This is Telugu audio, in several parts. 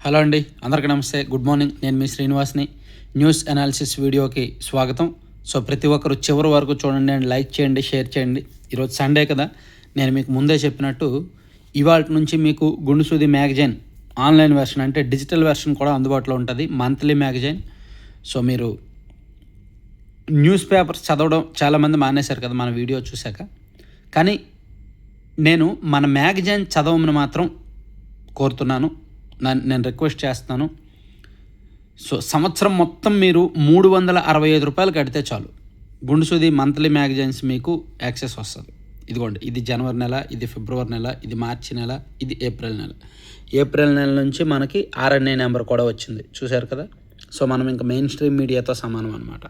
హలో అండి, అందరికీ నమస్తే. Good morning. నేను మీ శ్రీనివాస్ని. న్యూస్ అనాలిసిస్ వీడియోకి స్వాగతం. సో ప్రతి ఒక్కరు చివరి వరకు చూడండి అండ్ లైక్ చేయండి, షేర్ చేయండి. ఈరోజు సండే కదా, నేను మీకు ముందే చెప్పినట్టు ఇవాళ నుంచి మీకు గుండు సూది మ్యాగజైన్ ఆన్లైన్ వెర్షన్ అంటే డిజిటల్ వెర్షన్ కూడా అందుబాటులో ఉంటుంది. Monthly magazine. సో మీరు న్యూస్ పేపర్స్ చదవడం చాలామంది మానేశారు కదా మన వీడియో చూశాక. కానీ నేను మన మ్యాగజైన్ చదవమని మాత్రం కోరుతున్నాను, నేను రిక్వెస్ట్ చేస్తున్నాను. సో సంవత్సరం మొత్తం మీరు 365 రూపాయలు కడితే చాలు, గుండు సూది మంత్లీ మ్యాగజైన్స్ మీకు యాక్సెస్ వస్తుంది. ఇదిగోండి, ఇది జనవరి నెల, ఇది ఫిబ్రవరి నెల, ఇది మార్చి నెల, ఇది ఏప్రిల్ నెల. ఏప్రిల్ నెల నుంచి మనకి RNA నెంబర్ కూడా వచ్చింది, చూశారు కదా. సో మనం ఇంకా మెయిన్ స్ట్రీమ్ మీడియాతో సమానం అనమాట.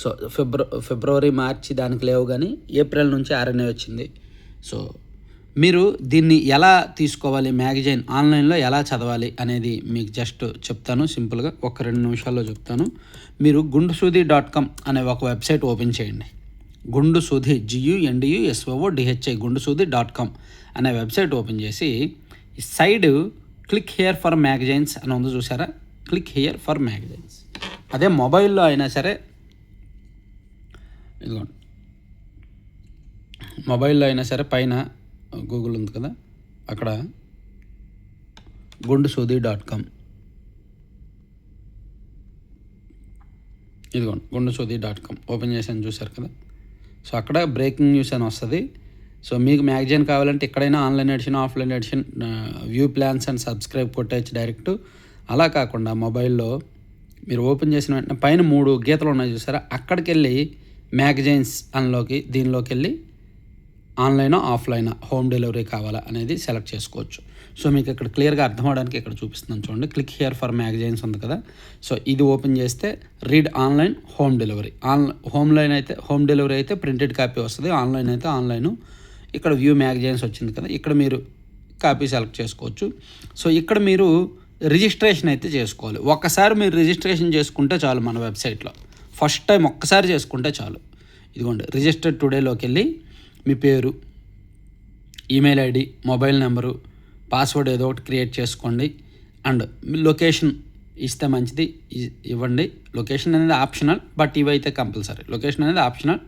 సో ఫిబ్రవరి మార్చి దానికి లేవు, కానీ ఏప్రిల్ నుంచి RNA వచ్చింది. సో మీరు దీన్ని ఎలా తీసుకోవాలి, మ్యాగజైన్ ఆన్లైన్లో ఎలా చదవాలి అనేది మీకు జస్ట్ చెప్తాను సింపుల్గా, ఒక 2 నిమిషాల్లో చెప్తాను. మీరు gundusudi.com అనే ఒక వెబ్సైట్ ఓపెన్ చేయండి. గుండుసూది GUNDUSOODHI gundusudi.com అనే వెబ్సైట్ ఓపెన్ చేసి ఈ side click here for magazines అని ఉంది, చూసారా. Click here for magazines. అదే మొబైల్లో అయినా సరే, ఇదిగోండి మొబైల్లో అయినా సరే పైన గూగుల్ ఉంది కదా, అక్కడ gundusudi.com, ఇదిగోండి gundusudi.com ఓపెన్ చేసాను, చూసారు కదా. సో అక్కడ బ్రేకింగ్ న్యూస్ అని వస్తుంది. సో మీకు మ్యాగజైన్ కావాలంటే ఎక్కడైనా online edition, offline edition, view plans and subscribe కొట్టేచ్చు డైరెక్ట్. అలా కాకుండా మొబైల్లో మీరు ఓపెన్ చేసిన వెంటనే పైన 3 గీతలు ఉన్నాయి, చూసారా. అక్కడికి వెళ్ళి మ్యాగజైన్స్ అన్లోకి, దీనిలోకి వెళ్ళి ఆన్లైన్ ఆఫ్లైన్ హోమ్ డెలివరీ కావాలా అనేది సెలెక్ట్ చేసుకోవచ్చు. సో మీకు ఇక్కడ క్లియర్గా అర్థం అవడానికి ఇక్కడ చూపిస్తున్నాను చూడండి. క్లిక్ హియర్ ఫర్ మ్యాగజైన్స్ ఉంది కదా. సో ఇది ఓపెన్ చేస్తే read online home delivery. Home delivery అయితే ప్రింటెడ్ కాపీ వస్తుంది, ఆన్లైన్ అయితే ఆన్లైన్. ఇక్కడ వ్యూ మ్యాగజైన్స్ వచ్చింది కదా, ఇక్కడ మీరు కాపీ సెలెక్ట్ చేసుకోవచ్చు. సో ఇక్కడ మీరు రిజిస్ట్రేషన్ అయితే చేసుకోవాలి. ఒక్కసారి మీరు రిజిస్ట్రేషన్ చేసుకుంటే చాలు, మన వెబ్సైట్లో ఫస్ట్ టైం ఒక్కసారి చేసుకుంటే చాలు. ఇదిగోండి, రిజిస్టర్ టుడేలోకి వెళ్ళి మీ పేరు, email ID, mobile number, password ఏదో ఒకటి క్రియేట్ చేసుకోండి. అండ్ లొకేషన్ ఇస్తే మంచిది, ఇవ్వండి. లొకేషన్ అనేది ఆప్షనల్, బట్ ఇవైతే కంపల్సరీ. లొకేషన్ అనేది ఆప్షనల్.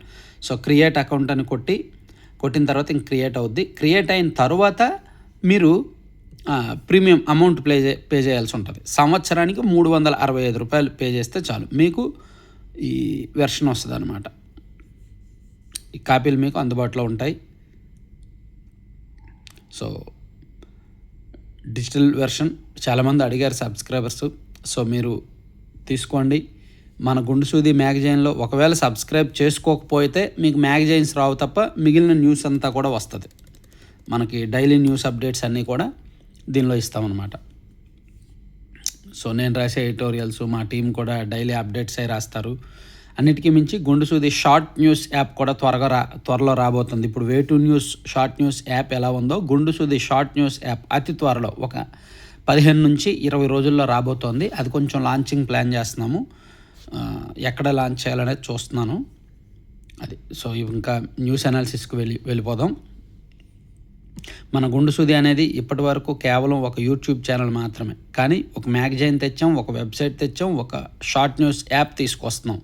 సో క్రియేట్ అకౌంట్ అని కొట్టిన తర్వాత ఇంక క్రియేట్ అవుద్ది. క్రియేట్ అయిన తర్వాత మీరు ప్రీమియం అమౌంట్ పే చేయాల్సి ఉంటుంది. సంవత్సరానికి 365 రూపాయలు పే చేస్తే చాలు, మీకు ఈ వెర్షన్ వస్తుంది అనమాట. ఈ కాపీలు మీకు అందుబాటులో ఉంటాయి. సో డిజిటల్ వెర్షన్ చాలామంది అడిగారు సబ్స్క్రైబర్స్. సో మీరు తీసుకోండి. మన గుండు సూది మ్యాగజైన్లో ఒకవేళ సబ్స్క్రైబ్ చేసుకోకపోతే మీకు మ్యాగజైన్స్ రావు తప్ప మిగిలిన న్యూస్ అంతా కూడా వస్తుంది. మనకి డైలీ న్యూస్ అప్డేట్స్ అన్నీ కూడా దీనిలో ఇస్తామన్నమాట. సో నేను రాసే ఎడిటోరియల్స్, మా టీం కూడా డైలీ అప్డేట్స్ అయి రాస్తారు. అన్నిటికీ మించి గుండు సూది షార్ట్ న్యూస్ యాప్ కూడా త్వరలో రాబోతుంది. ఇప్పుడు వే2 న్యూస్ షార్ట్ న్యూస్ యాప్ ఎలా ఉందో, గుండు సూది షార్ట్ న్యూస్ యాప్ అతి త్వరలో ఒక 15 నుంచి 20 రోజుల్లో రాబోతోంది. అది కొంచెం లాంచింగ్ ప్లాన్ చేస్తున్నాము, ఎక్కడ లాంచ్ చేయాలనేది చూస్తున్నాను. అది. సో ఇంకా న్యూస్ అనాలిసిస్కి వెళ్ళిపోదాం. మన గుండు సూది అనేది ఇప్పటి వరకు కేవలం ఒక యూట్యూబ్ ఛానల్ మాత్రమే, కానీ ఒక మ్యాగజైన్ తెచ్చాం, ఒక వెబ్సైట్ తెచ్చాం, ఒక షార్ట్ న్యూస్ యాప్ తీసుకొస్తున్నాం.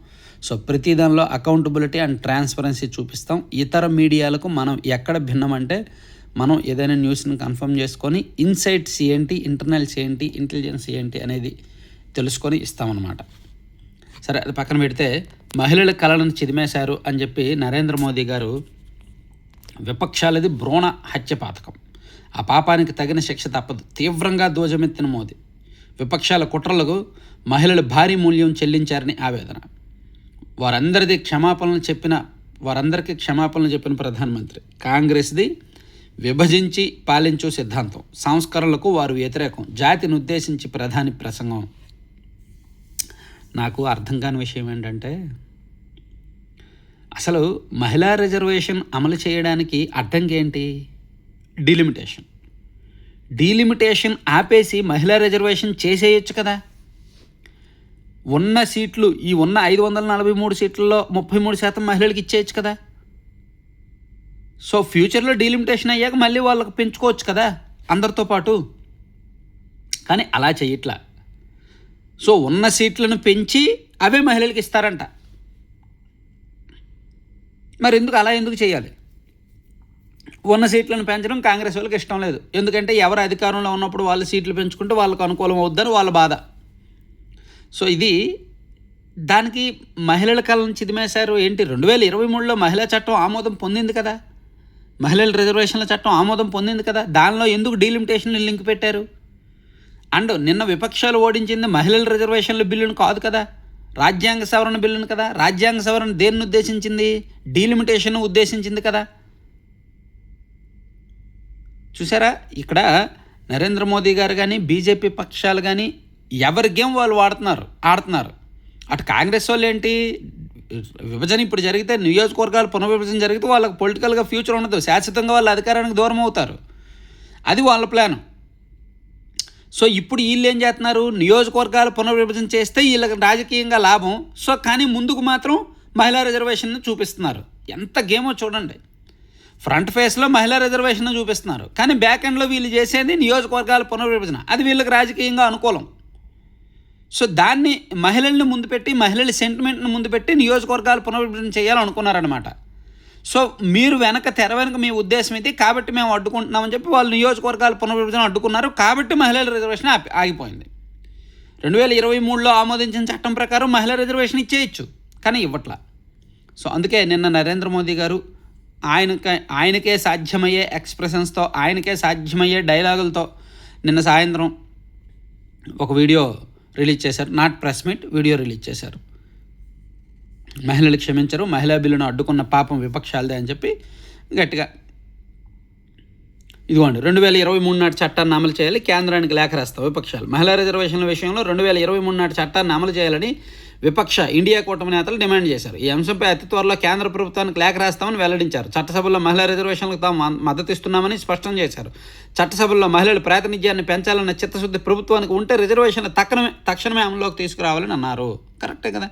సో ప్రతి దానిలో అకౌంటబిలిటీ అండ్ ట్రాన్స్పరెన్సీ చూపిస్తాం. ఇతర మీడియాలకు మనం ఎక్కడ భిన్నం అంటే, మనం ఏదైనా న్యూస్ని కన్ఫర్మ్ చేసుకొని ఇన్సైట్స్ ఏంటి, ఇంటర్నల్స్ ఏంటి, ఇంటెలిజెన్స్ ఏంటి అనేది తెలుసుకొని ఇస్తామన్నమాట. సరే, అది పక్కన పెడితే, మహిళల కళలను చిదిమేశారు అని చెప్పి నరేంద్ర మోదీ గారు, విపక్షాలది భ్రూణ హత్య పాతకం, ఆ పాపానికి తగిన శిక్ష తప్పదు, తీవ్రంగా ధ్వజమెత్తిన మోదీ. విపక్షాల కుట్రలకు మహిళలు భారీ మూల్యం చెల్లించారని ఆవేదన. వారందరికీ క్షమాపణలు చెప్పిన ప్రధానమంత్రి. కాంగ్రెస్ది విభజించి పాలించు సిద్ధాంతం, సంస్కరణలకు వారు వ్యతిరేకం, జాతిని ఉద్దేశించి ప్రధాని ప్రసంగం. నాకు అర్థం కాని విషయం ఏంటంటే, అసలు మహిళా రిజర్వేషన్ అమలు చేయడానికి అడ్డంకి ఏంటి? డీలిమిటేషన్ ఆపేసి మహిళా రిజర్వేషన్ చేసేయచ్చు కదా. ఉన్న సీట్లు, ఈ ఉన్న 543 సీట్లలో 33% మహిళలకు ఇచ్చేయచ్చు కదా. సో ఫ్యూచర్లో డీలిమిటేషన్ అయ్యాక మళ్ళీ వాళ్ళకి పెంచుకోవచ్చు కదా అందరితో పాటు. కానీ అలా చేయట్లా. సో ఉన్న సీట్లను పెంచి అవే మహిళలకు ఇస్తారంట. మరి ఎందుకు చేయాలి? ఉన్న సీట్లను పెంచడం కాంగ్రెస్ వాళ్ళకి ఇష్టం లేదు. ఎందుకంటే ఎవరు అధికారంలో ఉన్నప్పుడు వాళ్ళు సీట్లు పెంచుకుంటే వాళ్ళకు అనుకూలం అవుద్దని వాళ్ళ బాధ. సో ఇది దానికి మహిళల కళ్ళను చిదిమేశారు. ఏంటి 2023లో మహిళా చట్టం ఆమోదం పొందింది కదా, మహిళల రిజర్వేషన్ల చట్టం ఆమోదం పొందింది కదా, దానిలో ఎందుకు డీలిమిటేషన్లు లింక్ పెట్టారు? అండ్ నిన్న విపక్షాలు ఓడించింది మహిళల రిజర్వేషన్ల బిల్లును కాదు కదా, రాజ్యాంగ సవరణ బిల్లును కదా. రాజ్యాంగ సవరణ దేన్ని ఉద్దేశించింది? డీలిమిటేషన్ ఉద్దేశించింది కదా. చూసారా, ఇక్కడ నరేంద్ర మోదీ గారు కానీ బీజేపీ పక్షాలు కానీ ఎవరి గేమ్ వాళ్ళు ఆడుతున్నారు. అటు కాంగ్రెస్ వాళ్ళు ఏంటి, విభజన ఇప్పుడు జరిగితే, నియోజకవర్గాలు పునర్విభజన జరిగితే వాళ్ళకి పొలిటికల్గా ఫ్యూచర్ ఉండదు, శాశ్వతంగా వాళ్ళు అధికారానికి దూరం అవుతారు. అది వాళ్ళ ప్లాను. సో ఇప్పుడు వీళ్ళు ఏం చేస్తున్నారు, నియోజకవర్గాలు పునర్విభజన చేస్తే వీళ్ళకి రాజకీయంగా లాభం. సో కానీ ముందుకు మాత్రం మహిళా రిజర్వేషన్ చూపిస్తున్నారు. ఎంత గేమో చూడండి. ఫ్రంట్ ఫేస్లో మహిళా రిజర్వేషన్ చూపిస్తున్నారు, కానీ బ్యాక్ ఎండ్లో వీళ్ళు చేసేది నియోజకవర్గాల పునర్విభజన. అది వీళ్ళకి రాజకీయంగా అనుకూలం. సో దాన్ని మహిళల్ని ముందు పెట్టి, మహిళల సెంటిమెంట్ని ముందు పెట్టి నియోజకవర్గాలు పునర్విభజన చేయాలనుకున్నారనమాట. సో మీరు తెర వెనక మీ ఉద్దేశం ఇది కాబట్టి మేము అడ్డుకుంటున్నామని చెప్పి వాళ్ళు నియోజకవర్గాల పునర్విభజన అడ్డుకున్నారు. కాబట్టి మహిళల రిజర్వేషన్ ఆగిపోయింది. 2023లో ఆమోదించిన చట్టం ప్రకారం మహిళా రిజర్వేషన్ ఇచ్చేయచ్చు, కానీ ఇవ్వట్లా. సో అందుకే నిన్న నరేంద్ర మోదీ గారు ఆయనకే సాధ్యమయ్యే ఎక్స్ప్రెషన్స్తో, ఆయనకే సాధ్యమయ్యే డైలాగులతో నిన్న సాయంత్రం ఒక వీడియో రిలీజ్ చేశారు. Not press meet, video release చేశారు. మహిళలు క్షమించరు, మహిళా బిల్లును అడ్డుకున్న పాపం విపక్షాలదే అని చెప్పి గట్టిగా, ఇదిగోండి 2023 నాటి చట్టాన్ని అమలు చేయాలి, కేంద్రానికి లేఖ రాస్తాం విపక్షాలు. మహిళా రిజర్వేషన్ల విషయంలో 2023 నాటి చట్టాన్ని అమలు చేయాలని విపక్ష ఇండియా కూటమి నేతలు డిమాండ్ చేశారు. ఈ అంశంపై అతి త్వరలో కేంద్ర ప్రభుత్వానికి లేఖ రాస్తామని వెల్లడించారు. చట్టసభల్లో మహిళా రిజర్వేషన్లకు తాము మద్దతు ఇస్తున్నామని స్పష్టం చేశారు. చట్టసభల్లో మహిళల ప్రాతినిధ్యాన్ని పెంచాలన్న చిత్తశుద్ధి ప్రభుత్వానికి ఉంటే రిజర్వేషన్లు తక్షణమే అమలులోకి తీసుకురావాలని అన్నారు. కరెక్టే కదా.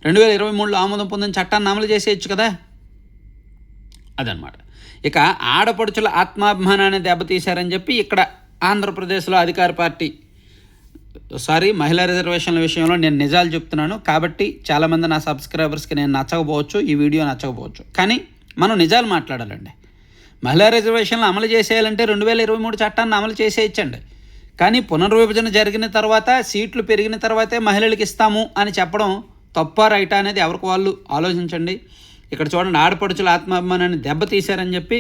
2023లో ఆమోదం పొందిన చట్టాన్ని అమలు చేసేయచ్చు కదా. అదనమాట. ఇక ఆడపడుచుల ఆత్మాభిమానాన్ని దెబ్బతీశారని చెప్పి ఇక్కడ ఆంధ్రప్రదేశ్లో అధికార పార్టీ మహిళా రిజర్వేషన్ల విషయంలో నేను నిజాలు చెప్తున్నాను కాబట్టి చాలామంది నా సబ్స్క్రైబర్స్కి నేను నచ్చకపోవచ్చు, ఈ వీడియో నచ్చకపోవచ్చు, కానీ మనం నిజాలు మాట్లాడాలండి. మహిళా రిజర్వేషన్లు అమలు చేసేయాలంటే 2023 చట్టాన్ని అమలు చేసేయచ్చండి. కానీ పునర్విభజన జరిగిన తర్వాత, సీట్లు పెరిగిన తర్వాతే మహిళలకు ఇస్తాము అని చెప్పడం తప్ప రైటా అనేది ఎవరికి వాళ్ళు ఆలోచించండి. ఇక్కడ చూడండి, ఆడపడుచుల ఆత్మాభిమానాన్ని దెబ్బతీశారని చెప్పి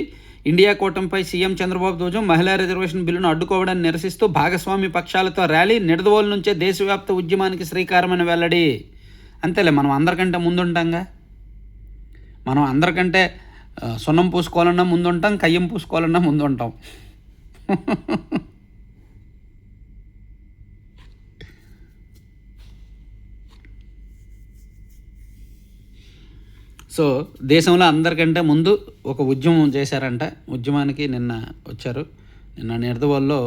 ఇండియా కూటమిపై సీఎం చంద్రబాబు ధ్వజం. మహిళా రిజర్వేషన్ బిల్లును అడ్డుకోవడాన్ని నిరసిస్తూ భాగస్వామి పక్షాలతో ర్యాలీ. నిడదవోలు నుంచే దేశవ్యాప్త ఉద్యమానికి శ్రీకారమని వెల్లడి. అంతేలే, మనం అందరికంటే ముందుంటాంగా. మనం అందరికంటే సున్నం పూసుకోవాలన్నా ముందుంటాం, కయ్యం పూసుకోవాలన్నా ముందుంటాం. సో దేశంలో అందరికంటే ముందు ఒక ఉద్యమం చేశారంట. ఉద్యమానికి నిన్న వచ్చారు. నిన్న నిడదవోలులో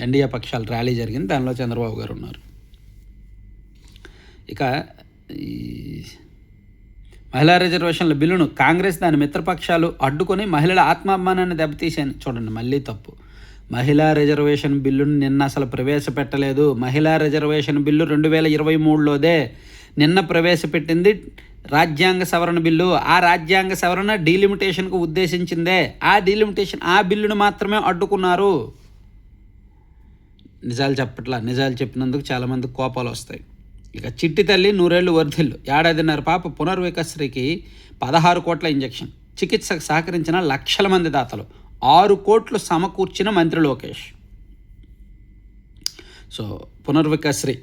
ఎన్డీఏ పక్షాల ర్యాలీ జరిగింది. దానిలో చంద్రబాబు గారు ఉన్నారు. ఇక ఈ మహిళా రిజర్వేషన్ల బిల్లును కాంగ్రెస్ దాని మిత్రపక్షాలు అడ్డుకొని మహిళల ఆత్మాభిమానాన్ని దెబ్బతీసాను. చూడండి, మళ్ళీ తప్పు. మహిళా రిజర్వేషన్ బిల్లును నిన్న అసలు ప్రవేశపెట్టలేదు. మహిళా రిజర్వేషన్ బిల్లు 2023లోదే. నిన్న ప్రవేశపెట్టింది రాజ్యాంగ సవరణ బిల్లు. ఆ రాజ్యాంగ సవరణ డీలిమిటేషన్కు ఉద్దేశించిందే. ఆ బిల్లును మాత్రమే అడ్డుకున్నారు. నిజాలు చెప్పినందుకు చాలామంది కోపాలు వస్తాయి. ఇక చిట్టి తల్లి 100 ఏళ్ళు వర్ధిల్లు. 1.5 పాప పునర్వికశ్రీకి 16 కోట్ల ఇంజెక్షన్. చికిత్సకు సహకరించిన లక్షల మంది దాతలు. 6 కోట్లు సమకూర్చిన మంత్రి లోకేష్. సో పునర్వికశ్రీ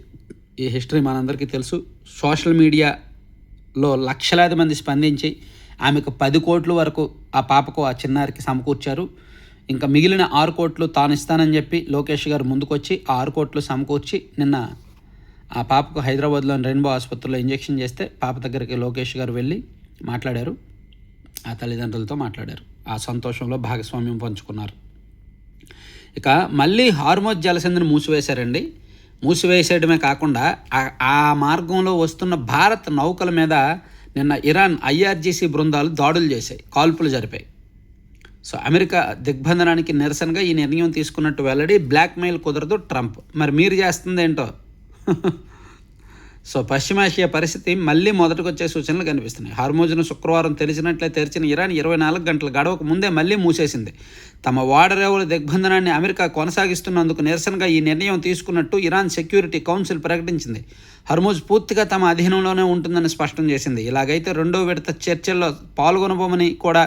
ఈ హిస్టరీ మనందరికీ తెలుసు. సోషల్ మీడియాలో లక్షలాది మంది స్పందించి ఆమెకు 10 కోట్ల వరకు ఆ పాపకు, ఆ చిన్నారికి సమకూర్చారు. ఇంకా మిగిలిన 6 కోట్లు తాను ఇస్తానని చెప్పి లోకేష్ గారు ముందుకొచ్చి 6 కోట్లు సమకూర్చి నిన్న ఆ పాపకు హైదరాబాద్లోని రెయిన్బో ఆసుపత్రిలో ఇంజెక్షన్ చేస్తే పాప దగ్గరికి లోకేష్ గారు వెళ్ళి మాట్లాడారు. ఆ తల్లిదండ్రులతో మాట్లాడారు. ఆ సంతోషంలో భాగస్వామ్యం పంచుకున్నారు. ఇక మళ్ళీ హార్మోజ్ జలసంధిని మూసివేశారండి. మూసివేసేయడమే కాకుండా ఆ మార్గంలో వస్తున్న భారత్ నౌకల మీద నిన్న ఇరాన్ IRGC బృందాలు దాడులు చేశాయి, కాల్పులు జరిపాయి. సో అమెరికా దిగ్బంధనానికి నిరసనగా ఈ నిర్ణయం తీసుకున్నట్టు వెల్లడి. బ్లాక్మెయిల్ కుదరదు ట్రంప్. మరి మీరు చేస్తుంది ఏంటో. సో పశ్చిమాసియా పరిస్థితి మళ్ళీ మొదటికి వచ్చే సూచనలు కనిపిస్తున్నాయి. హార్మోజ్ను శుక్రవారం తెరిచిన ఇరాన్ 24 గంటల గడవకు ముందే మళ్ళీ మూసేసింది. తమ ఓడరేవుల దిగ్బంధనాన్ని అమెరికా కొనసాగిస్తున్నందుకు నిరసనగా ఈ నిర్ణయం తీసుకున్నట్టు ఇరాన్ సెక్యూరిటీ కౌన్సిల్ ప్రకటించింది. హర్మోజ్ పూర్తిగా తమ అధీనంలోనే ఉంటుందని స్పష్టం చేసింది. ఇలాగైతే రెండో విడత చర్చల్లో పాల్గొనబోమని కూడా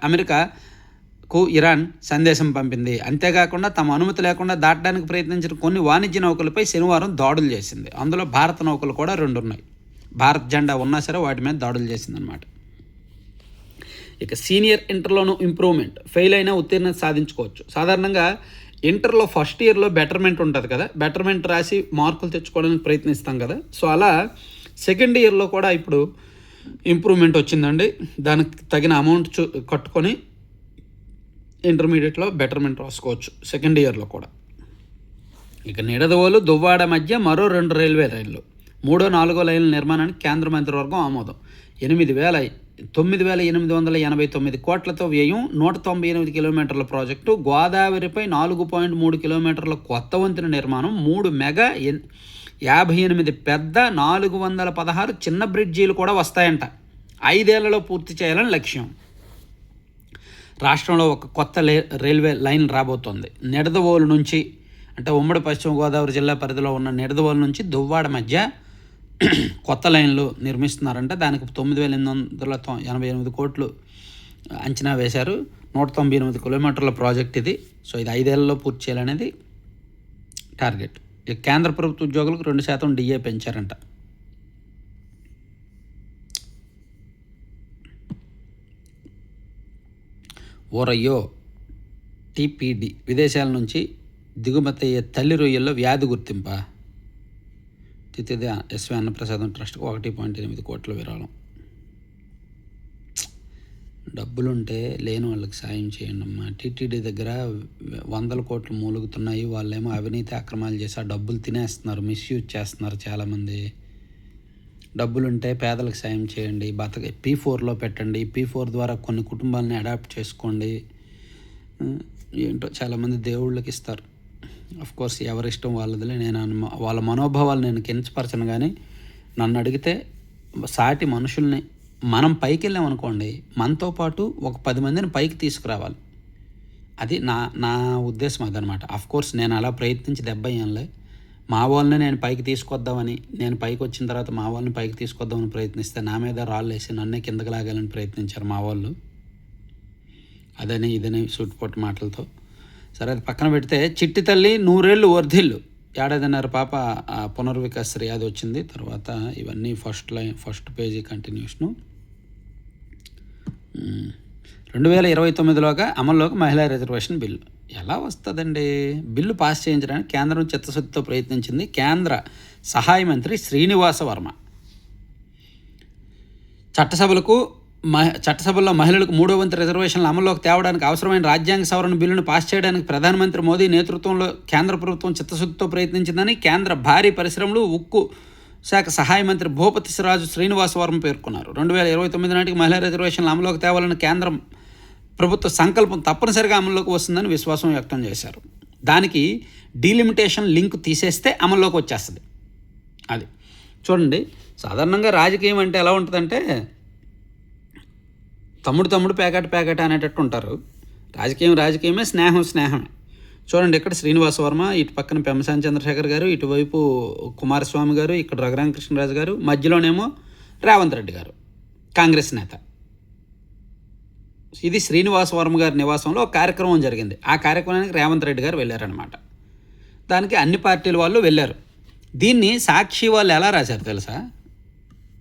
అమెరికాకు ఇరాన్ సందేశం పంపింది. అంతేకాకుండా తమ అనుమతి లేకుండా దాటడానికి ప్రయత్నించిన కొన్ని వాణిజ్య నౌకలపై శనివారం దాడులు చేసింది. అందులో భారత నౌకలు కూడా 2 ఉన్నాయి. భారత్ జెండా ఉన్నా సరే వాటి మీద దాడులు చేసిందనమాట. ఇక సీనియర్ ఇంటర్లోనూ ఇంప్రూవ్మెంట్. ఫెయిల్ అయినా ఉత్తీర్ణత సాధించుకోవచ్చు. సాధారణంగా ఇంటర్లో ఫస్ట్ ఇయర్లో బెటర్మెంట్ ఉంటుంది కదా, బెటర్మెంట్ రాసి మార్కులు తెచ్చుకోవడానికి ప్రయత్నిస్తాం కదా. సో అలా సెకండ్ ఇయర్లో కూడా ఇప్పుడు ఇంప్రూవ్మెంట్ వచ్చిందండి. దానికి తగిన అమౌంట్ కట్టుకొని ఇంటర్మీడియట్లో బెటర్మెంట్ రాసుకోవచ్చు సెకండ్ ఇయర్లో కూడా. ఇక నిడదవోలు దువ్వాడ మధ్య మరో 2 రైల్వే లైన్లు, 3వ 4వ లైన్ల నిర్మాణానికి కేంద్ర మంత్రివర్గం ఆమోదం. 9,889 కోట్లతో వ్యయం. 198 కిలోమీటర్ల ప్రాజెక్టు. గోదావరిపై 4.3 కిలోమీటర్ల కొత్త వంతెన నిర్మాణం. 3 మెగా 58 పెద్ద 416 చిన్న బ్రిడ్జీలు కూడా వస్తాయంట. 5 ఏళ్లలో పూర్తి చేయాలని లక్ష్యం. రాష్ట్రంలో ఒక కొత్త రైల్వే లైన్ రాబోతోంది. నిడదవోలు నుంచి, అంటే ఉమ్మడి పశ్చిమ గోదావరి జిల్లా పరిధిలో ఉన్న నిడదవోలు నుంచి దువ్వాడ మధ్య కొత్త లైన్లు నిర్మిస్తున్నారంటే దానికి 9,888 కోట్లు అంచనా వేశారు. 198 కిలోమీటర్ల ప్రాజెక్ట్ ఇది. సో ఇది 5 ఏళ్లలో పూర్తి చేయాలనేది టార్గెట్. ఇక కేంద్ర ప్రభుత్వ ఉద్యోగులకు 2% డిఏ పెంచారంట. ఓరయ్యో టీపీడీ విదేశాల నుంచి దిగుమతి అయ్యే తల్లి రొయ్యల్లో వ్యాధి గుర్తింపా. తితిది ఎస్వి అన్నప్రసాదం ట్రస్ట్కు 1.8 కోట్ల విరాళం. డబ్బులుంటే లేని వాళ్ళకి సాయం చేయండి అమ్మా. టీటీడీ దగ్గర 100 కోట్లు మూలుగుతున్నాయి. వాళ్ళేమో అవినీతి అక్రమాలు చేసి ఆ డబ్బులు తినేస్తున్నారు, మిస్యూజ్ చేస్తున్నారు చాలామంది. డబ్బులుంటే పేదలకు సాయం చేయండి. P4లో పెట్టండి. P4 ద్వారా కొన్ని కుటుంబాలని అడాప్ట్ చేసుకోండి. ఏంటో చాలామంది దేవుళ్ళకి ఇస్తారు. కోర్స్ ఎవరిష్టం వాళ్ళదిలే. నేను వాళ్ళ మనోభావాలు నేను కించపరచను. కానీ నన్ను అడిగితే సాటి మనుషుల్ని మనం పైకి వెళ్ళామనుకోండి, మనతో పాటు ఒక 10 మందిని పైకి తీసుకురావాలి. అది నా ఉద్దేశం అదనమాట. కోర్స్ నేను అలా ప్రయత్నించి దెబ్బయ్యానులే. మా వాళ్ళని నేను పైకి తీసుకొద్దామని, నేను పైకి వచ్చిన తర్వాత మా వాళ్ళని పైకి తీసుకొద్దామని ప్రయత్నిస్తే నా మీద రాళ్ళు వేసి నన్నే కిందకి లాగాలని ప్రయత్నించారు మా వాళ్ళు. అదని ఇదని సూటిపోటు మాటలతో. సరే అది పక్కన పెడితే, చిట్టి తల్లి 100 ఏళ్ళు వర్ధిల్లు. 1.5 పాప పునర్వికాశ్రీ అది వచ్చింది. తర్వాత ఇవన్నీ ఫస్ట్ పేజీ కంటిన్యూషను. 2029లోగా అమల్లోకి మహిళా రిజర్వేషన్ బిల్లు ఎలా వస్తుందండి? బిల్లు పాస్ చేయించడానికి కేంద్రం చిత్తశుద్ధితో ప్రయత్నించింది. కేంద్ర సహాయ మంత్రి శ్రీనివాస వర్మ చట్టసభల్లో మహిళలకు 3వ వంతు రిజర్వేషన్లు అమల్లోకి తేవడానికి అవసరమైన రాజ్యాంగ సవరణ బిల్లును పాస్ చేయడానికి ప్రధానమంత్రి మోదీ నేతృత్వంలో కేంద్ర ప్రభుత్వం చిత్తశుద్ధితో ప్రయత్నించిందని కేంద్ర భారీ పరిశ్రమలు, ఉక్కు శాఖ సహాయ మంత్రి భూపతి శ్రీనివాస వర్మ పేర్కొన్నారు. 2029 నాటికి మహిళా రిజర్వేషన్లు అమల్లోకి తేవాలని కేంద్రం ప్రభుత్వ సంకల్పం తప్పనిసరిగా అమల్లోకి వస్తుందని విశ్వాసం వ్యక్తం చేశారు. దానికి డీలిమిటేషన్ లింక్ తీసేస్తే అమల్లోకి వచ్చేస్తుంది. అది చూడండి. సాధారణంగా రాజకీయం అంటే ఎలా ఉంటుందంటే తమ్ముడు ప్యాకెట్ అనేటట్టు ఉంటారు. రాజకీయమే, స్నేహమే. చూడండి, ఇక్కడ శ్రీనివాస వర్మ, ఇటు పక్కన పెమ్మసాని చంద్రశేఖర్ గారు, ఇటువైపు కుమారస్వామి గారు, ఇక్కడ రఘురామకృష్ణరాజు గారు, మధ్యలోనేమో రేవంత్ రెడ్డి గారు, కాంగ్రెస్ నేత. ఇది శ్రీనివాస వర్మ గారి నివాసంలో ఒక కార్యక్రమం జరిగింది. ఆ కార్యక్రమానికి రేవంత్ రెడ్డి గారు వెళ్ళారనమాట. దానికి అన్ని పార్టీల వాళ్ళు వెళ్ళారు. దీన్ని సాక్షి వాళ్ళు ఎలా రాశారు తెలుసా?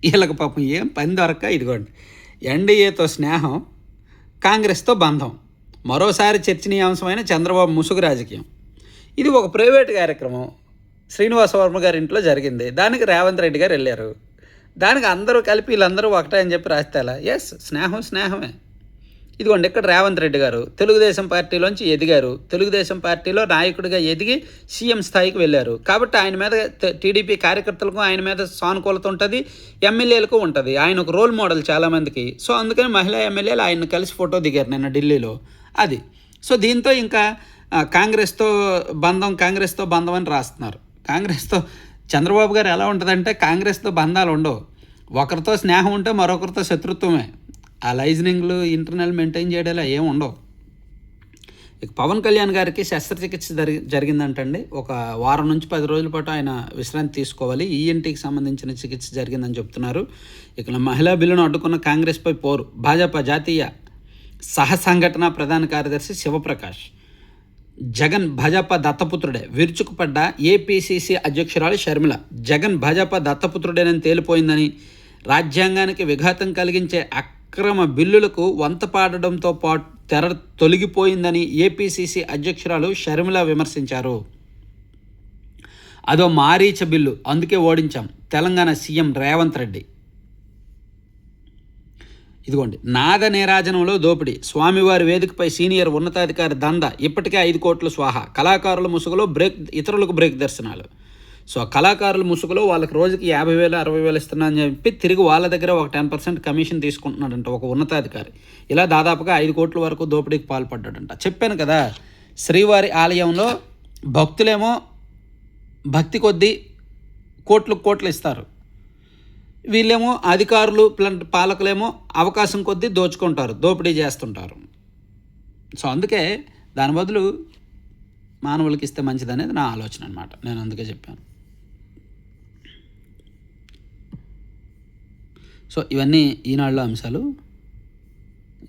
వీళ్ళకి పాపం ఏం పని దొరక్క, ఇదిగోండి, ఎన్డీఏతో స్నేహం, కాంగ్రెస్తో బంధం, మరోసారి చర్చనీయాంశమైన చంద్రబాబు ముసుగు రాజకీయం. ఇది ఒక ప్రైవేట్ కార్యక్రమం శ్రీనివాస వర్మ గారి ఇంట్లో జరిగింది. దానికి రేవంత్ రెడ్డి గారు వెళ్ళారు. దానికి అందరూ కలిపి వీళ్ళందరూ ఒకటే అని చెప్పి రాస్తే ఎలా? ఎస్, స్నేహమే. ఇదిగోండి ఇక్కడ రేవంత్ రెడ్డి గారు తెలుగుదేశం పార్టీలోంచి ఎదిగారు, తెలుగుదేశం పార్టీలో నాయకుడిగా ఎదిగి సీఎం స్థాయికి వెళ్ళారు. కాబట్టి ఆయన మీద టీడీపీ కార్యకర్తలకు ఆయన మీద సానుకూలత ఉంటుంది, ఎమ్మెల్యేలకు ఉంటుంది. ఆయన ఒక రోల్ మోడల్ చాలామందికి. సో అందుకని మహిళా ఎమ్మెల్యేలు ఆయన కలిసి ఫోటో దిగారు నిన్న ఢిల్లీలో. అది సో దీంతో ఇంకా కాంగ్రెస్తో బంధం అని రాస్తున్నారు. కాంగ్రెస్తో చంద్రబాబు గారు ఎలా ఉంటుందంటే, కాంగ్రెస్తో బంధాలు ఉండవు, ఒకరితో స్నేహం ఉంటే మరొకరితో శత్రుత్వమే. ఆ లైజనింగ్లు ఇంటర్నల్ మెయింటైన్ చేయడాలు ఏమి ఉండవు. ఇక పవన్ కళ్యాణ్ గారికి శస్త్రచికిత్స జరిగిందంటండి. ఒక వారం నుంచి 10 రోజుల పాటు ఆయన విశ్రాంతి తీసుకోవాలి. ఈఎన్టీకి సంబంధించిన చికిత్స జరిగిందని చెప్తున్నారు. ఇక మహిళా బిల్లును అడ్డుకున్న కాంగ్రెస్పై పోరు. భాజపా జాతీయ సహసంఘటన ప్రధాన కార్యదర్శి శివప్రకాష్, జగన్ భాజపా దత్తపుత్రుడే, విరుచుకుపడ్డ ఏపీసీసీ అధ్యక్షురాలు షర్మిల. జగన్ భాజపా దత్తపుత్రుడేనని తేలిపోయిందని, రాజ్యాంగానికి విఘాతం కలిగించే అక్రమ బిల్లులకు వంతపాడడంతో పాటు తెర తొలగిపోయిందని ఏపీసీసీ అధ్యక్షురాలు షర్మిల విమర్శించారు. అదో మారీచ బిల్లు, అందుకే ఓడించాం తెలంగాణ సీఎం రేవంత్ రెడ్డి. ఇదిగోండి, నాద నీరాజనంలో దోపిడీ, స్వామివారి వేదికపై సీనియర్ ఉన్నతాధికారి దంద, ఇప్పటికే 5 కోట్లు స్వాహా. కళాకారుల ముసుగులో ఇతరులకు బ్రేక్ దర్శనాలు. సో కళాకారుల ముసుగులో వాళ్ళకి రోజుకి 50,000 60,000 ఇస్తున్నా అని చెప్పి తిరిగి వాళ్ళ దగ్గర ఒక 10% కమిషన్ తీసుకుంటున్నాడంట ఒక ఉన్నతాధికారి. ఇలా దాదాపుగా 5 కోట్ల వరకు దోపిడీకి పాల్పడ్డాడంట. చెప్పాను కదా, శ్రీవారి ఆలయంలో భక్తులేమో భక్తి కొద్దీ కోట్లు ఇస్తారు, వీళ్ళేమో అధికారులు పాలకులేమో అవకాశం కొద్దీ దోచుకుంటారు, దోపిడీ చేస్తుంటారు. సో అందుకే దాని బదులు మానవులకి ఇస్తే మంచిది అనేది నా ఆలోచన అనమాట. నేను అందుకే చెప్పాను. సో ఇవన్నీ ఈనాడులో అంశాలు,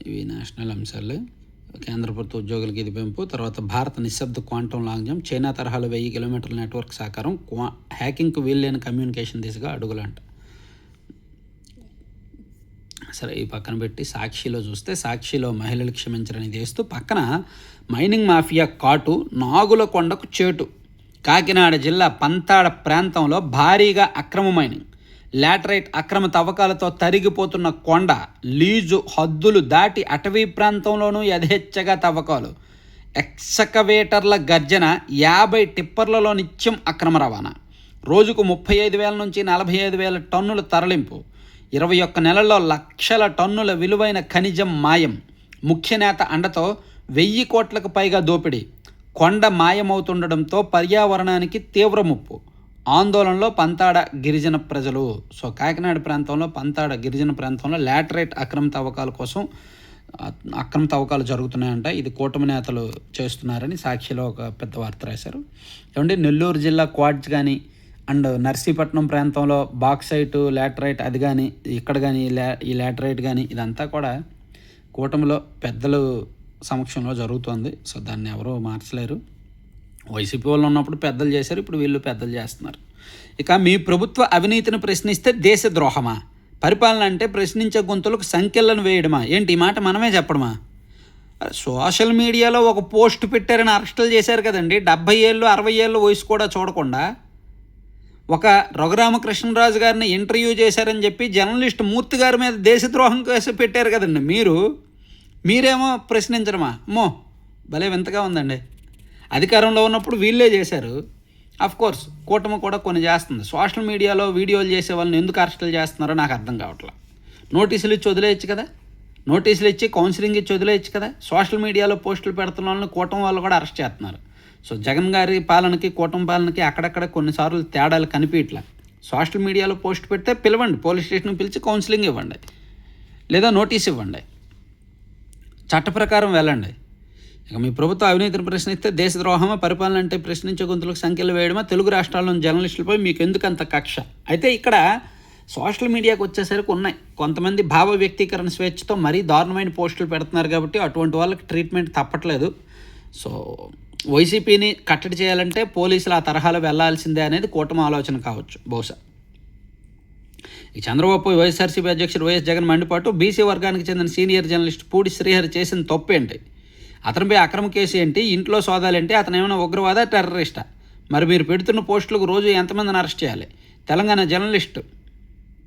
ఇవి నేషనల్ అంశాలు. కేంద్ర ప్రభుత్వ ఉద్యోగులకి ఇది పెంపు, తర్వాత భారత నిశ్శబ్ద క్వాంటం లాంగ్ జంప్, చైనా తరహాలో 1000 కిలోమీటర్ల నెట్వర్క్ సాకారం, హ్యాకింగ్కు వీల్లేని కమ్యూనికేషన్ దిశగా అడుగులంట. సరే ఈ పక్కన పెట్టి సాక్షిలో చూస్తే, సాక్షిలో మహిళలు క్షమించరని చేస్తూ పక్కన మైనింగ్ మాఫియా కాటు, నాగుల కొండకు చేటు. కాకినాడ జిల్లా పంతాడ ప్రాంతంలో భారీగా అక్రమ మైనింగ్, లాటరైట్ అక్రమ తవ్వకాలతో తరిగిపోతున్న కొండ, లీజు హద్దులు దాటి అటవీ ప్రాంతంలోనూ యథేచ్ఛగా తవ్వకాలు, ఎక్స్కవేటర్ల గర్జన, 50 టిప్పర్లలో నిత్యం అక్రమ రవాణా, రోజుకు 35,000 నుంచి 45,000 టన్నుల తరలింపు, 21 నెలల్లో లక్షల టన్నుల విలువైన ఖనిజం మాయం, ముఖ్య నేత అండతో 1000 కోట్లకు పైగా దోపిడీ, కొండ మాయమవుతుండడంతో పర్యావరణానికి తీవ్ర ముప్పు, ఆందోళనలో పంతాడ గిరిజన ప్రజలు. సో కాకినాడ ప్రాంతంలో పంతాడ గిరిజన ప్రాంతంలో లాటరైట్ అక్రమ తవ్వకాలు జరుగుతున్నాయంట. ఇది కూటమి నేతలు చేస్తున్నారని సాక్షిలో ఒక పెద్ద వార్త రాశారు. ఏమంటే నెల్లూరు జిల్లా క్వాడ్స్ కానీ అండ్ నర్సీపట్నం ప్రాంతంలో బాక్సైట్ లాటరైట్ అది కానీ ఇక్కడ కానీ ఈ లాటరైట్ కానీ ఇదంతా కూడా కూటమిలో పెద్దలు సమక్షంలో జరుగుతుంది. సో దాన్ని ఎవరూ మార్చలేరు. వైసీపీ వాళ్ళు ఉన్నప్పుడు పెద్దలు చేశారు, ఇప్పుడు వీళ్ళు పెద్దలు చేస్తున్నారు. ఇక మీ ప్రభుత్వ అవినీతిని ప్రశ్నిస్తే దేశద్రోహమా, పరిపాలన అంటే ప్రశ్నించే గొంతులకు సంఖ్యలను వేయడమా? ఏంటి ఈ మాట మనమే చెప్పడమా? సోషల్ మీడియాలో ఒక పోస్ట్ పెట్టారని అరెస్టులు చేశారు కదండి. 70 ఏళ్ళు 60 ఏళ్ళు వయసు కూడా చూడకుండా ఒక రఘురామకృష్ణరాజు గారిని ఇంటర్వ్యూ చేశారని చెప్పి జర్నలిస్ట్ మూర్తి గారి మీద దేశద్రోహం కేసు పెట్టారు కదండి. మీరేమో ప్రశ్నించడమా? అమ్మో భలే వింతగా ఉందండి. అధికారంలో ఉన్నప్పుడు వీళ్ళే చేశారు. కోర్స్ కూటమి కూడా కొన్ని చేస్తుంది. సోషల్ మీడియాలో వీడియోలు చేసే వాళ్ళని ఎందుకు అరెస్టులు చేస్తున్నారో నాకు అర్థం కావట్లేదు. నోటీసులు ఇచ్చి వదిలేయచ్చు కదా, నోటీసులు ఇచ్చి కౌన్సిలింగ్ ఇచ్చి వదిలేయచ్చు కదా. సోషల్ మీడియాలో పోస్టులు పెడుతున్న వాళ్ళని కూటమి వాళ్ళు కూడా అరెస్ట్ చేస్తున్నారు. సో జగన్ గారి పాలనకి కూటమి పాలనకి అక్కడక్కడ కొన్నిసార్లు తేడాలు కనిపించట్లా. సోషల్ మీడియాలో పోస్ట్ పెడితే పిలవండి, పోలీస్ స్టేషన్కి పిలిచి కౌన్సిలింగ్ ఇవ్వండి, లేదా నోటీస్ ఇవ్వండి, చట్ట ప్రకారం వెళ్ళండి. ఇక మీ ప్రభుత్వ అవినీతిని ప్రశ్నిస్తే దేశద్రోహమా, పరిపాలన అంటే ప్రశ్నించే గొంతులకు సంఖ్యలు వేయడమా, తెలుగు రాష్ట్రాల్లోని జర్నలిస్టులపై మీకు ఎందుకు అంత కక్ష? అయితే ఇక్కడ సోషల్ మీడియాకి వచ్చేసరికి ఉన్నాయి కొంతమంది భావ వ్యక్తీకరణ స్వేచ్ఛతో మరీ దారుణమైన పోస్టులు పెడుతున్నారు కాబట్టి అటువంటి వాళ్ళకి ట్రీట్మెంట్ తప్పట్లేదు. సో వైసీపీని కట్టడి చేయాలంటే పోలీసులు ఆ తరహాలో వెళ్లాల్సిందే అనేది కూటమి ఆలోచన కావచ్చు బహుశా. ఈ చంద్రబాబు వైఎస్ఆర్సీపీ అధ్యక్షుడు వైఎస్ జగన్ మండిపాటు, బీసీ వర్గానికి చెందిన సీనియర్ జర్నలిస్ట్ పూడి శ్రీహరి చేసిన తప్పేంటి, అతనిపై అక్రమ కేసు ఏంటి, ఇంట్లో సోదాలేంటి, అతను ఏమైనా ఉగ్రవాద టెర్రరిస్టా, మరి మీరు పెడుతున్న పోస్టులకు రోజు ఎంతమందిని అరెస్ట్ చేయాలి, తెలంగాణ జర్నలిస్టు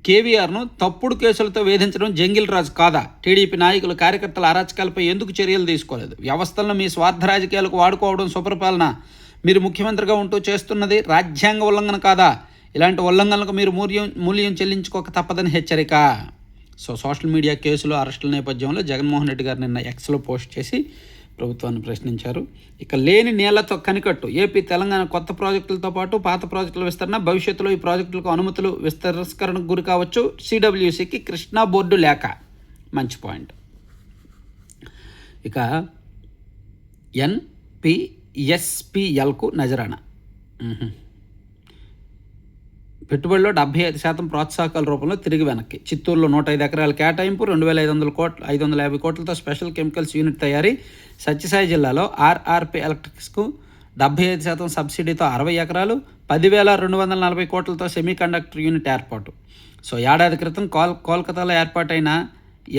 కేవీఆర్ను తప్పుడు కేసులతో వేధించడం జంగిల్ రాజు కాదా? టీడీపీ నాయకులు కార్యకర్తల అరాచకాలపై ఎందుకు చర్యలు తీసుకోలేదు? వ్యవస్థలను మీ స్వార్థ రాజకీయాలకు వాడుకోవడం సుపరిపాలన? మీరు ముఖ్యమంత్రిగా ఉంటూ చేస్తున్నది రాజ్యాంగ ఉల్లంఘన కాదా? ఇలాంటి ఉల్లంఘనలకు మీరు మూల్యం చెల్లించుకోక తప్పదని హెచ్చరిక. సో సోషల్ మీడియా కేసులు అరెస్టుల నేపథ్యంలో జగన్మోహన్ రెడ్డి గారు నిన్న ఎక్స్లో పోస్ట్ చేసి ప్రభుత్వాన్ని ప్రశ్నించారు. ఇక లేని నీళ్లతో కనికట్టు. ఏపీ తెలంగాణ కొత్త ప్రాజెక్టులతో పాటు పాత ప్రాజెక్టుల విస్తరణ, భవిష్యత్తులో ఈ ప్రాజెక్టులకు అనుమతులు తిరస్కరణకు గురి కావచ్చు. సిడబ్ల్యూసికి కృష్ణా బోర్డు లేక. మంచి పాయింట్. ఇక ఎన్పిఎస్పిఎల్కు నజరానా. పెట్టుబడిలో 75% ప్రోత్సాహకాల రూపంలో తిరిగి వెనక్కి. చిత్తూరులో 105 ఎకరాల కేటాయింపు, 2,550 కోట్లతో స్పెషల్ కెమికల్స్ యూనిట్ తయారీ. సత్యసాయి జిల్లాలో ఆర్ఆర్పి ఎలక్ట్రిక్స్కు 75% సబ్సిడీతో 60 ఎకరాలు, 10,240 కోట్లతో సెమీ కండక్టర్ యూనిట్ ఏర్పాటు. సో ఏడాది క్రితం కోల్కతాలో ఏర్పాటైన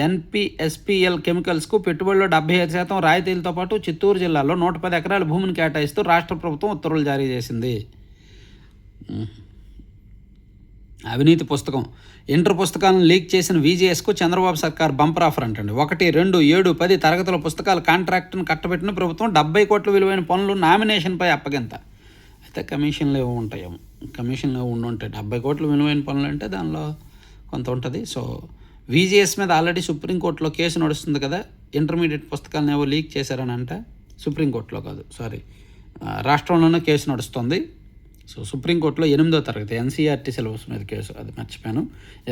ఎన్పిఎస్పిఎల్ కెమికల్స్కు పెట్టుబడిలో 75% రాయితీలతో పాటు చిత్తూరు జిల్లాలో 110 ఎకరాల భూమిని కేటాయిస్తూ రాష్ట్ర ప్రభుత్వం ఉత్తర్వులు జారీ చేసింది. అవినీతి పుస్తకం. ఇంటర్ పుస్తకాలను లీక్ చేసిన విజిఎస్కు చంద్రబాబు సర్కార్ బంపర్ ఆఫర్ అంటండి. 1, 2, 7, 10 తరగతుల పుస్తకాల కాంట్రాక్ట్ను కట్టబెట్టిన ప్రభుత్వం 70 కోట్ల విలువైన పనులు నామినేషన్పై అప్పగింత. అయితే కమిషన్లు ఏవో ఉంటాయేమో, కమిషన్లు ఏవో ఉండుంటాయి. 70 కోట్ల విలువైన పనులు అంటే దానిలో కొంత ఉంటుంది. సో విజిఎస్ మీద ఆల్రెడీ సుప్రీంకోర్టులో కేసు నడుస్తుంది కదా, ఇంటర్మీడియట్ పుస్తకాలను ఏవో లీక్ చేశారని అంటే. సుప్రీంకోర్టులో కాదు, రాష్ట్రంలోనే కేసు నడుస్తుంది. సో సుప్రీంకోర్టులో 8వ తరగతి ఎన్సీఆర్టీ సిలబస్ మీద కేసు, అది మర్చిపోయాను.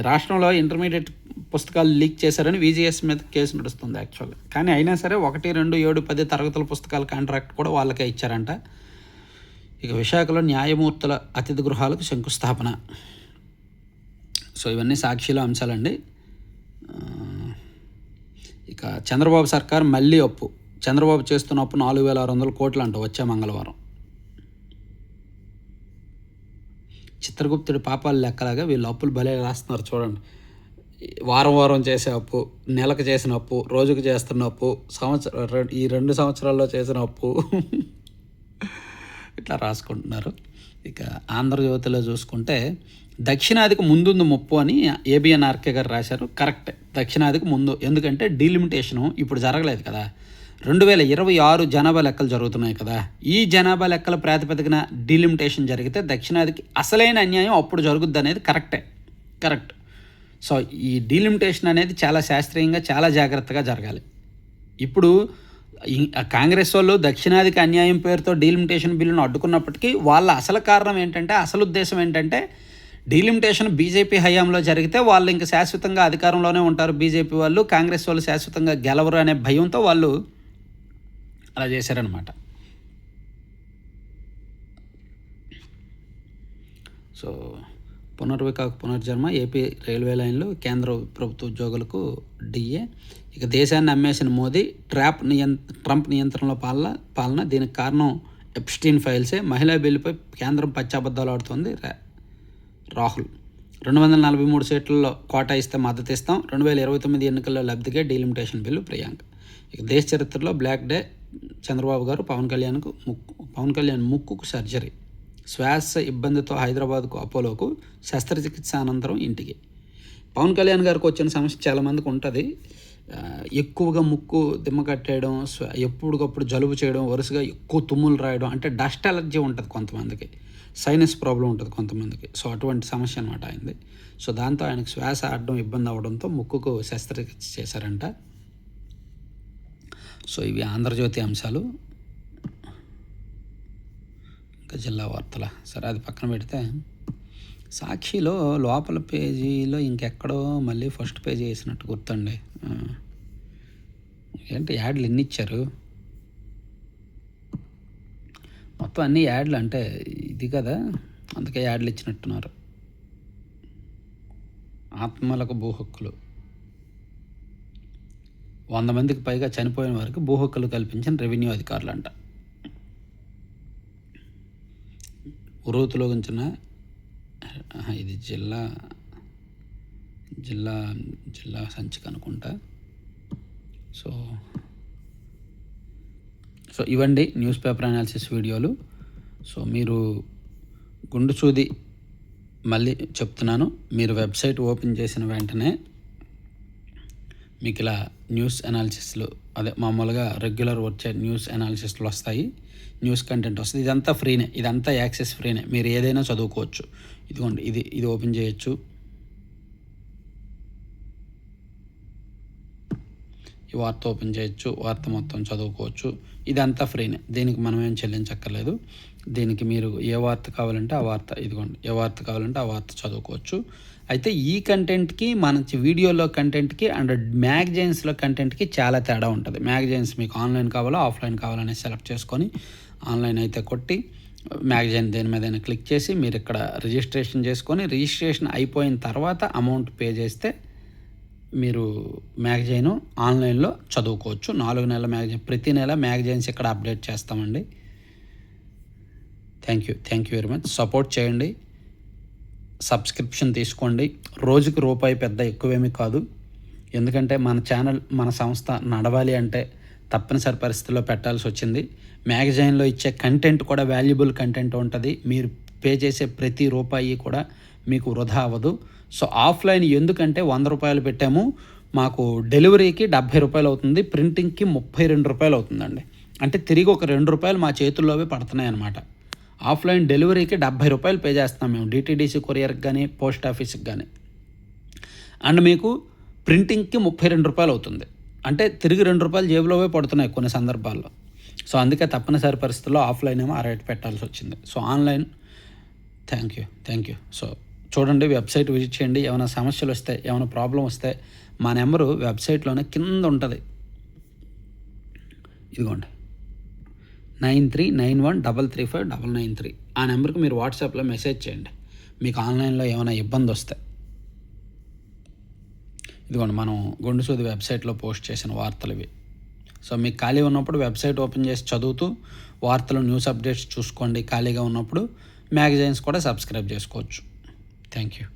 రాష్ట్రంలో ఇంటర్మీడియట్ పుస్తకాలు లీక్ చేశారని విజిఎస్ మీద కేసు నడుస్తుంది యాక్చువల్గా. కానీ అయినా సరే 1, 2, 7, 10 తరగతుల పుస్తకాల కాంట్రాక్ట్ కూడా వాళ్ళకే ఇచ్చారంట. ఇక విశాఖలో న్యాయమూర్తుల అతిథి గృహాలకు శంకుస్థాపన. సో ఇవన్నీ సాక్షిలో అంశాలండి. ఇక చంద్రబాబు సర్కార్ మళ్ళీ అప్పు. చంద్రబాబు చేస్తున్న అప్పు 4,600 కోట్లు అంట వచ్చే మంగళవారం. చిత్రగుప్తుడి పాపాలు లెక్కలాగా వీళ్ళు అప్పులు భలే రాస్తున్నారు చూడండి. వారం చేసే అప్పు, నెలకు చేసిన అప్పు, రోజుకు చేస్తున్న అప్పు, ఈ 2 సంవత్సరాల్లో చేసిన అప్పు ఇట్లా రాసుకుంటున్నారు. ఇక ఆంధ్రజ్యోతిలో చూసుకుంటే దక్షిణాదికి ముందుంది ముప్పు అని ఏబిఎన్ఆర్కే గారు రాశారు. కరెక్ట్, దక్షిణాదికి ముందు. ఎందుకంటే డీలిమిటేషను ఇప్పుడు జరగలేదు కదా. 2026 జనాభా లెక్కలు జరుగుతున్నాయి కదా. ఈ జనాభా లెక్కల ప్రాతిపదికన డీలిమిటేషన్ జరిగితే దక్షిణాదికి అసలైన అన్యాయం అప్పుడు జరుగుద్ది అనేది కరెక్ట్. సో ఈ డీలిమిటేషన్ అనేది చాలా శాస్త్రీయంగా, చాలా జాగ్రత్తగా జరగాలి. ఇప్పుడు కాంగ్రెస్ వాళ్ళు దక్షిణాదికి అన్యాయం పేరుతో డీలిమిటేషన్ బిల్లును అడ్డుకున్నప్పటికీ వాళ్ళ అసలు కారణం ఏంటంటే, అసలు ఉద్దేశం ఏంటంటే, డీలిమిటేషన్ బీజేపీ హయాంలో జరిగితే వాళ్ళు ఇంకా శాశ్వతంగా అధికారంలోనే ఉంటారు బీజేపీ వాళ్ళు, కాంగ్రెస్ వాళ్ళు శాశ్వతంగా గెలవరు అనే భయంతో వాళ్ళు అలా చేశారనమాట. సో పునర్జన్మ. ఏపీ రైల్వే లైన్లు కేంద్ర ప్రభుత్వ ఉద్యోగులకు డిఏ. ఇక దేశాన్ని అమ్మేసిన మోదీ, ట్రంప్ నియంత్రణలో పాలన. దీనికి కారణం ఎప్స్టీన్ ఫైల్సే. మహిళా బిల్లుపై కేంద్రం పచ్చాబద్దాలు ఆడుతోంది రాహుల్. 243 సీట్లలో కోటా ఇస్తే మద్దతు ఇస్తాం. 2029 ఎన్నికల్లో లబ్ధికే డీలిమిటేషన్ బిల్లు ప్రియాంక. ఇక దేశ చరిత్రలో బ్లాక్ డే. చంద్రబాబు గారు పవన్ కళ్యాణ్ ముక్కుకు సర్జరీ. శ్వాస ఇబ్బందితో హైదరాబాద్కు అపోలోకు, శస్త్రచికిత్స అనంతరం ఇంటికి. పవన్ కళ్యాణ్ గారికి వచ్చిన సమస్య చాలామందికి ఉంటుంది. ఎక్కువగా ముక్కు దిమ్మ కట్టేయడం, ఎప్పటికప్పుడు జలుబు చేయడం, వరుసగా ఎక్కువ తుమ్ములు రాయడం, అంటే డస్ట్ అలర్జీ ఉంటుంది కొంతమందికి, సైనస్ ప్రాబ్లం ఉంటుంది కొంతమందికి. సో అటువంటి సమస్య అనమాట ఆయనది. సో దాంతో ఆయనకు శ్వాస ఆడడం ఇబ్బంది అవ్వడంతో ముక్కుకు శస్త్రచికిత్స చేశారంట. సో ఇవి ఆంధ్రజ్యోతి అంశాలు. ఇంకా జిల్లా వార్తల. సరే అది పక్కన పెడితే, సాక్షిలో లోపల పేజీలో ఇంకెక్కడో మళ్ళీ ఫస్ట్ పేజీ వేసినట్టు గుర్తండి. ఏంటి యాడ్లు ఎన్ని ఇచ్చారు? మొత్తం అన్ని యాడ్లు, అంటే ఇది కదా, అందుకే యాడ్లు ఇచ్చినట్టున్నారు. ఆత్మలకు భూ హక్కులు. 100 మందికి పైగా చనిపోయిన వారికి భూ హక్కులు కల్పించిన రెవెన్యూ అధికారులు అంట. ఉరుతులో ఉంచిన ఇది జిల్లా సంచిక అనుకుంటా. సో ఇవండి న్యూస్ పేపర్ అనాలిసిస్ వీడియోలు. సో మీరు గుండు సూది మళ్ళీ చెప్తున్నాను, మీరు వెబ్సైట్ ఓపెన్ చేసిన వెంటనే మీకు ఇలా న్యూస్ అనాలిసిస్లు, అదే మామూలుగా రెగ్యులర్ వచ్చే న్యూస్ అనాలిసిస్లు వస్తాయి, న్యూస్ కంటెంట్ వస్తుంది. ఇదంతా ఫ్రీనే, ఇదంతా యాక్సెస్ ఫ్రీనే, మీరు ఏదైనా చదువుకోవచ్చు. ఇదిగోండి, ఇది ఓపెన్ చేయొచ్చు. ఈ వార్త ఓపెన్ చేయొచ్చు, వార్త మొత్తం చదువుకోవచ్చు. ఇదంతా ఫ్రీనే, దీనికి మనం ఏం చెల్లించక్కర్లేదు. దీనికి మీరు ఏ వార్త కావాలంటే ఆ వార్త, ఇదిగోండి ఏ వార్త కావాలంటే ఆ వార్త చదువుకోవచ్చు. అయితే ఈ కంటెంట్కి మన వీడియోలో కంటెంట్కి అండ్ మ్యాగజైన్స్లో కంటెంట్కి చాలా తేడా ఉంటుంది. మ్యాగజైన్స్ మీకు ఆన్లైన్ కావాలా ఆఫ్లైన్ కావాలనేది సెలెక్ట్ చేసుకొని ఆన్లైన్ అయితే కొట్టి మ్యాగజైన్ దేని మీదైనా క్లిక్ చేసి మీరు ఇక్కడ రిజిస్ట్రేషన్ చేసుకొని, రిజిస్ట్రేషన్ అయిపోయిన తర్వాత అమౌంట్ పే చేస్తే మీరు మ్యాగజైన్ ఆన్లైన్లో చదువుకోవచ్చు. 4 నెలల మ్యాగజైన్, ప్రతి నెల మ్యాగజైన్స్ ఇక్కడ అప్డేట్ చేస్తామండి. Thank you very much. Support చేయండి, సబ్స్క్రిప్షన్ తీసుకోండి. రోజుకి రూపాయి పెద్ద ఎక్కువేమీ కాదు. ఎందుకంటే మన ఛానల్, మన సంస్థ నడవాలి అంటే తప్పనిసరి పరిస్థితుల్లో పెట్టాల్సి వచ్చింది. మ్యాగజైన్లో ఇచ్చే కంటెంట్ కూడా వాల్యుబుల్ కంటెంట్ ఉంటుంది. మీరు పే చేసే ప్రతి రూపాయి కూడా మీకు వృధా అవ్వదు. సో ఆఫ్లైన్ ఎందుకంటే 100 రూపాయలు పెట్టాము, మాకు డెలివరీకి 70 రూపాయలు అవుతుంది, ప్రింటింగ్కి 32 రూపాయలు అవుతుందండి. అంటే తిరిగి ఒక 2 రూపాయలు మా చేతుల్లోవే పడుతున్నాయి అన్నమాట. ఆఫ్లైన్ డెలివరీకి 70 రూపాయలు పే చేస్తాం మేము, డిటీడీసీ కొరియర్కి కానీ పోస్ట్ ఆఫీస్కి కానీ. అండ్ మీకు ప్రింటింగ్కి 32 రూపాయలు అవుతుంది. అంటే తిరిగి 2 రూపాయలు జేబులోవే పడుతున్నాయి కొన్ని సందర్భాల్లో. సో అందుకే తప్పనిసరి పరిస్థితుల్లో ఆఫ్లైన్ ఏమో ఆ రేట్ పెట్టాల్సి వచ్చింది. So online thank you. So చూడండి, వెబ్సైట్ విజిట్ చేయండి. ఏమైనా సమస్యలు వస్తే, ఏమైనా ప్రాబ్లం వస్తే మా నెంబరు వెబ్సైట్లోనే కింద ఉంటుంది, ఇదిగోండి 9391335993. ఆ నెంబర్కి మీరు వాట్సాప్లో మెసేజ్ చేయండి మీకు ఆన్లైన్లో ఏమైనా ఇబ్బంది వస్తే. ఇదిగోండి మనం గుండు సూది వెబ్సైట్లో పోస్ట్ చేసిన వార్తలు ఇవి. సో మీకు ఖాళీ ఉన్నప్పుడు వెబ్సైట్ ఓపెన్ చేసి చదువుతూ వార్తలు, న్యూస్ అప్డేట్స్ చూసుకోండి. ఖాళీగా ఉన్నప్పుడు మ్యాగజైన్స్ కూడా సబ్స్క్రైబ్ చేసుకోవచ్చు. Thank you.